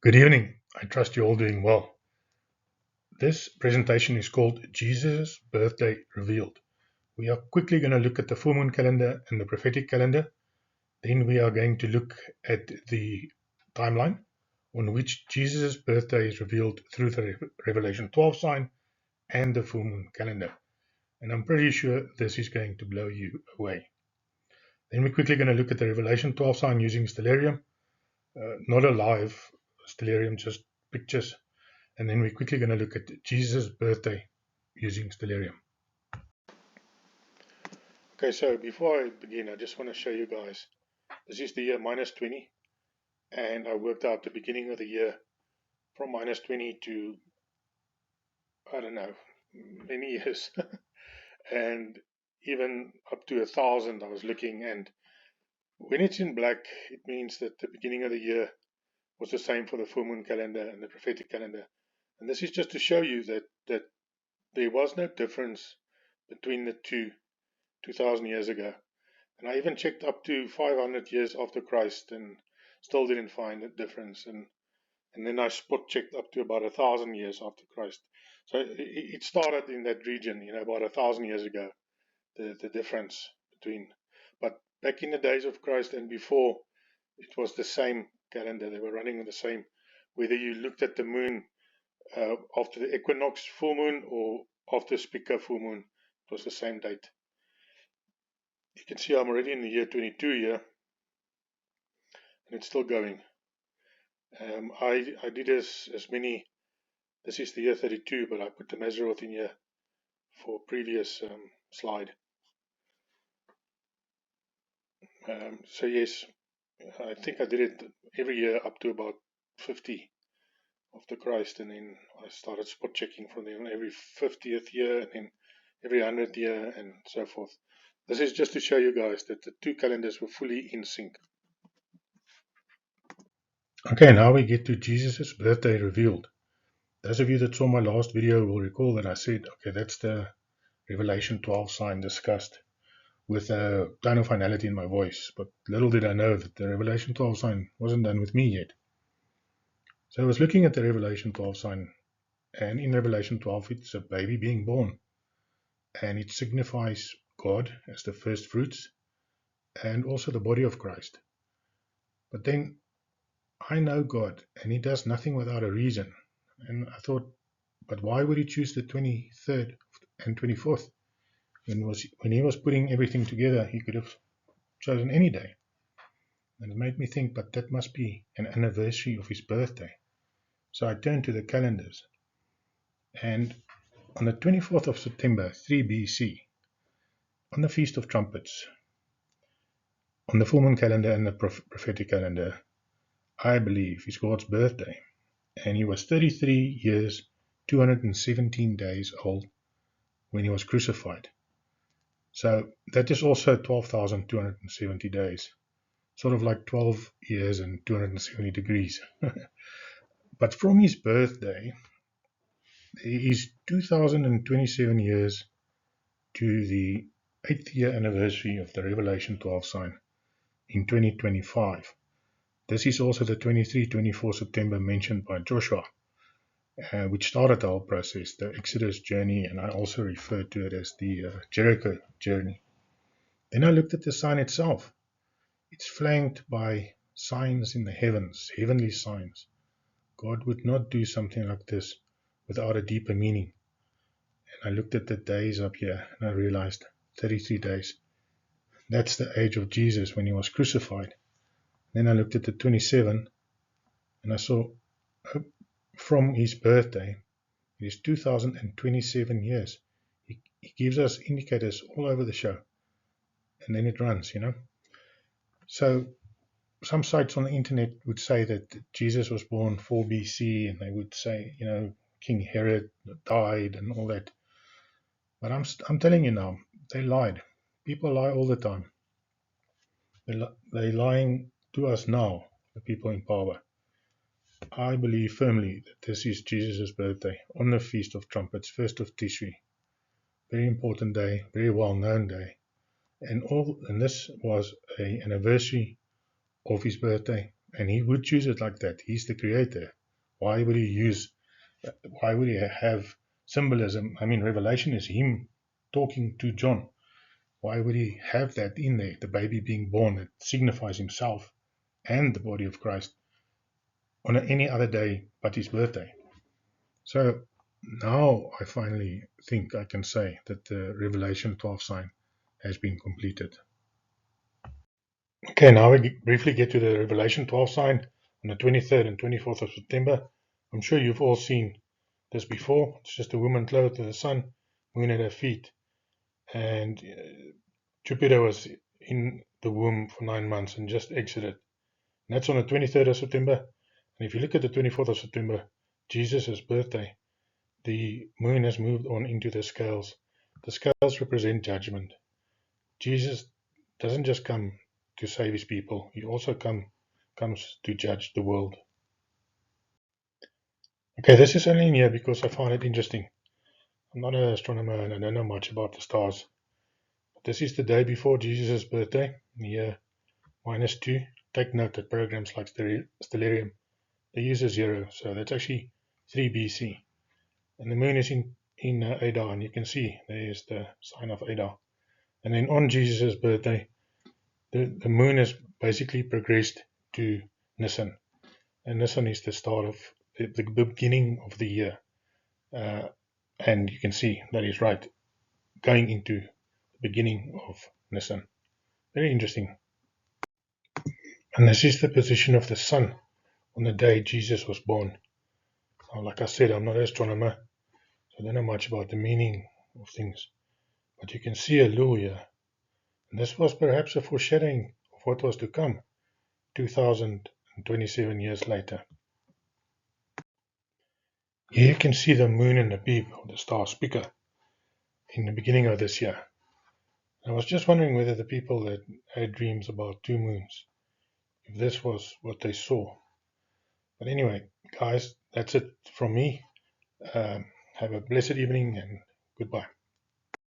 Good evening. I trust you're all doing well. This presentation is called Jesus' Birthday Revealed. We are quickly going to look at the full moon calendar and the prophetic calendar. Then we are going to look at the timeline on which Jesus' birthday is revealed through the Revelation 12 sign and the full moon calendar. And I'm pretty sure this is going to blow you away. Then we're quickly going to look at the Revelation 12 sign using stellarium, not a live stellarium, just pictures. And then we're quickly going to look at Jesus' birthday using stellarium. Okay, so before I begin, I just want to show you guys, this is the year minus 20, and I worked out the beginning of the year from minus 20 to, I don't know, many years, and even up to 1,000 I was looking, and when it's in black, it means that the beginning of the year was the same for the full moon calendar and the prophetic calendar. And this is just to show you that there was no difference between the two 2,000 years ago. And I even checked up to 500 years after Christ and still didn't find a difference. And then I spot checked up to about 1,000 years after Christ. So it started in that region, about 1,000 years ago, the difference between. But back in the days of Christ and before, it was the same calendar. They were running on the same. Whether you looked at the moon after the equinox full moon or after Spica full moon, it was the same date. You can see I'm already in the year 22 here, and it's still going. I did as many, this is the year 32, but I put the Mazzaroth in here for previous slide. So yes, I think I did it every year up to about 50 after Christ, and then I started spot checking from then every 50th year, and then every 100th year, and so forth. This is just to show you guys that the two calendars were fully in sync. Okay, now we get to Jesus' birthday revealed. Those of you that saw my last video will recall that I said, okay, that's the Revelation 12 sign discussed with a tone of finality in my voice. But little did I know that the Revelation 12 sign wasn't done with me yet. So I was looking at the Revelation 12 sign, and in Revelation 12 it's a baby being born. And it signifies God as the first fruits and also the body of Christ. But then I know God, and He does nothing without a reason. And I thought, but why would He choose the 23rd and 24th? When He was putting everything together, He could have chosen any day. And it made me think, but that must be an anniversary of His birthday. So I turned to the calendars. And on the 24th of September, 3 BC, on the Feast of Trumpets, on the full moon calendar and the prophetic calendar, I believe is God's birthday. And He was 33 years, 217 days old when He was crucified. So that is also 12,270 days, sort of like 12 years and 270 degrees. But from His birthday, there is 2,027 years to the 8th year anniversary of the Revelation 12 sign in 2025. This is also the 23-24 September mentioned by Joshua, which started the whole process, the Exodus journey, and I also refer to it as the Jericho journey. Then I looked at the sign itself. It's flanked by signs in the heavens, heavenly signs. God would not do something like this without a deeper meaning. And I looked at the days up here, and I realized 33 days. That's the age of Jesus when He was crucified. Then I looked at the 27, and I saw from His birthday, it is 2,027 years. He gives us indicators all over the show. And then it runs, So some sites on the internet would say that Jesus was born 4 BC, and they would say, King Herod died and all that. But I'm telling you now, they lied. People lie all the time. They're lying to us now, the people in power. I believe firmly that this is Jesus' birthday on the Feast of Trumpets, 1st of Tishri. Very important day, very well-known day. And this was an anniversary of His birthday, and he would choose it like that. He's the creator. Why would he have symbolism? I mean, Revelation is him talking to John. Why would he have that in there? The baby being born, that signifies himself and the body of Christ on any other day but his birthday. So now I finally think I can say that the Revelation 12 sign has been completed. Okay, now we briefly get to the Revelation 12 sign on the 23rd and 24th of September. I'm sure you've all seen this before. It's just a woman clothed with the sun, moon at her feet, and Jupiter was in the womb for 9 months and just exited. And that's on the 23rd of September. And if you look at the 24th of September, Jesus' birthday, the moon has moved on into the scales. The scales represent judgment. Jesus doesn't just come to save his people, he also comes to judge the world. Okay, this is only in here because I find it interesting. I'm not an astronomer and I don't know much about the stars. But this is the day before Jesus' birthday, year -2. Take note that programs like Stellarium, they use a 0, so that's actually 3 BC. And the moon is in Adar, and you can see there's the sign of Adar. And then on Jesus' birthday, the moon has basically progressed to Nisan. And Nisan is the start of the beginning of the year. And you can see that is right, going into the beginning of Nisan. Very interesting. And this is the position of the sun on the day Jesus was born. Now, like I said, I'm not an astronomer, so I don't know much about the meaning of things. But you can see a lure here. And this was perhaps a foreshadowing of what was to come 2027 years later. Here you can see the moon and the beep, or the star Spica, in the beginning of this year. I was just wondering whether the people that had dreams about 2 moons, if this was what they saw. But anyway, guys, that's it from me. Have a blessed evening and goodbye.